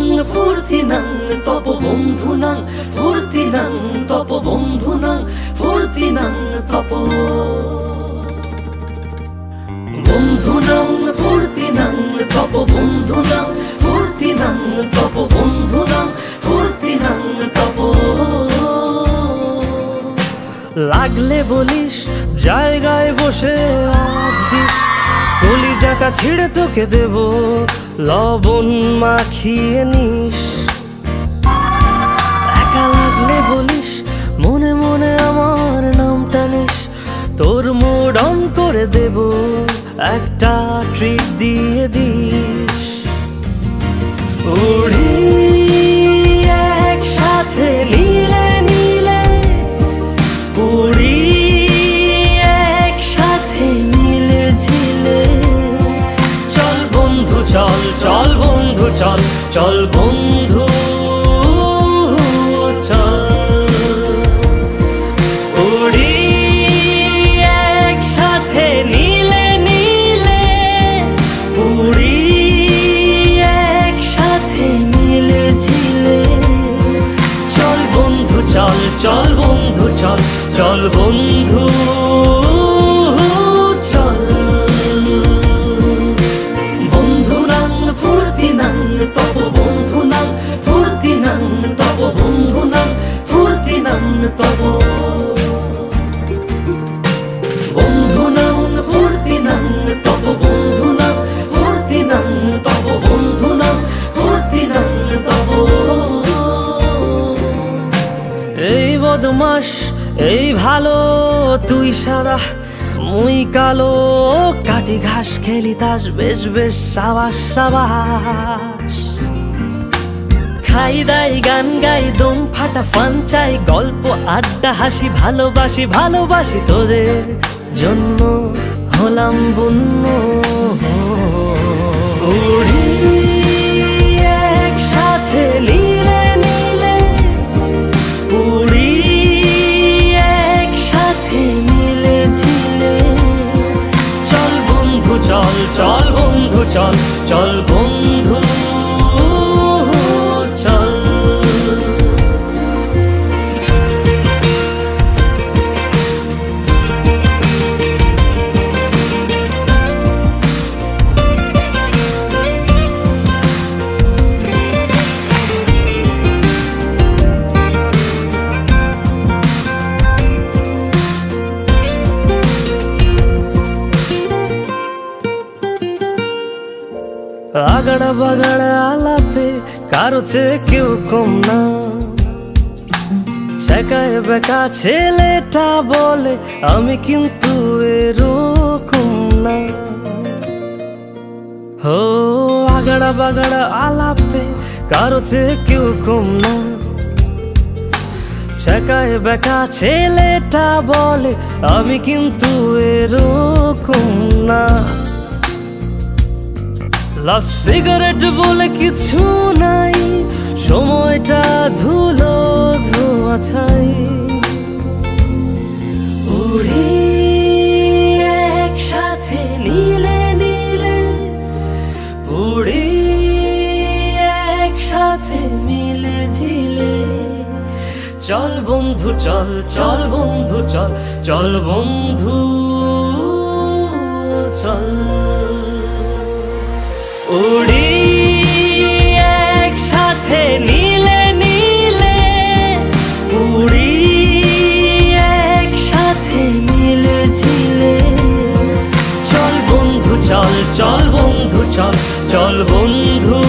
বন্ধুনাং ফুর্তিনাং তপ বন্ধুনাং ফুর্তিনাং তপ বন্ধুনাং ফুর্তিনাং তপ বন্ধুনাং ফুর্তিনাং তপ বন্ধুনাং ফুর্তিনাং তপ বন্ধুনাং ফুর্তিনাং তপ লাগলে বলিস জায়গায় বসে আজ দিস কলিজাটা ছিঁড়ে তোকে দেব লবণ মাখিয়ে নিস একা লাগলে বলিস মনে মনে আমার নামটা নিস তোর মুড অন করে দেব একটা ট্রিট দিয়ে দিস উড়ি একসাথে নীলে নীলে উড়ি একসাথে মিলে ঝিলে চল বন্ধু চল চল বন্ধু চল চল বন্ধু চল উড়ি একসাথে নীলে নীলে উড়ি একসাথে মিলে ঝিলে চল বন্ধু চল চল বন্ধু চল চল বন্ধু চল বন্ধুনাং ফুর্তিনাং তপ বন্ধুনাং ফুর্তিনাং তপ বন্ধুনাং ফুর্তিনাং তপ বন্ধুনাং ফুর্তিনাং তপ বন্ধুনাং ফুর্তিনাং তপ বন্ধুনাং ফুর্তিনাং তপ এই বদমাস এই ভালো তুই সাদা মুই কালো কাটি ঘাস খেলি তাস বেশ বেশ সাবাস সাবাস খাই দাই গান গাই দম ফাটা ফান চাই গল্প আড্ডা হাসি ভালোবাসি ভালোবাসি তোদের জন্য হলাম বন্য উড়ি একসাথে নীলে নীলে উড়ি একসাথে মিলে ঝিলে চল বন্ধু চল চল বন্ধু চল চল বন্ধু চল আগাড়া বাগাড়া আলাপে কারো চেয়ে কেউ কম না ছেকায় বেকা ছেলেটা বলে আমি কিন্তু এরকম না হো আগাড়া বাগাড়া আলাপে কারো চেয়ে কেউ কম না ছেকায় বেকা ছেলেটা বলে আমি কিন্তু এরকম না লাস্ট সিগারেট বলে কিছু নাই সময়টা ধুলো ধোয়া ছাই উড়ি একসাথে নীলে নীলে উড়ি একসাথে মিলে ঝিলে চল বন্ধু চল চল বন্ধু চল চল বন্ধু চল উড়ি একসাথে নীলে নীলে উড়ি একসাথে মিলে ঝিলে চল বন্ধু চল চল বন্ধু চল চল বন্ধু